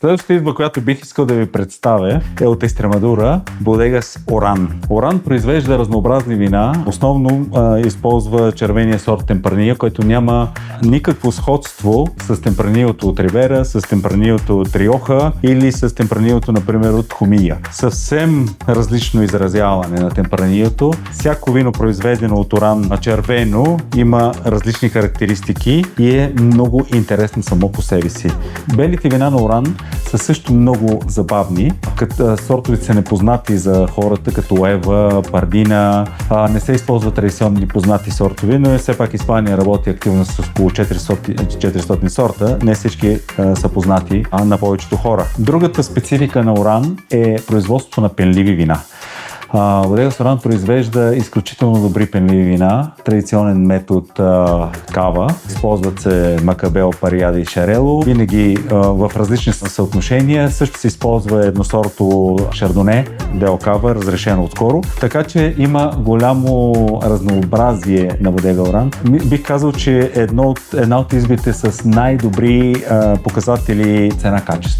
Следващата изба, която бих искал да ви представя, е от Екстремадура, Bodegas Оран. Оран произвежда разнообразни вина, основно използва червения сорт Темпранилlo, който няма никакво сходство с Темпранилото от Ривера, с Темпранилото от Риоха или с Темпранилото, например, от Хумия. Съвсем различно изразяване на Темпранилото. Всяко вино, произведено от Оран червено, има различни характеристики и е много интересно само по себе си. Белите вина на Оран са също много забавни, като сортовете са непознати за хората, като Ева, Пардина. Не се използват традиционни познати сортове, но все пак Испания работи активно с около 400 сорта. Не всички са познати на повечето хора. Другата специфика на Оран е производството на пенливи вина. Bodegas Оран произвежда изключително добри пенливи вина, традиционен метод кава. Използват се Макабел, Париада и Шарело, винаги в различни съотношения. Също се използва едносортово шардоне, Дел Кава, разрешено отскоро. Така че има голямо разнообразие на Bodegas Оран. Бих казал, че една от избите с най-добри показатели цена-качество.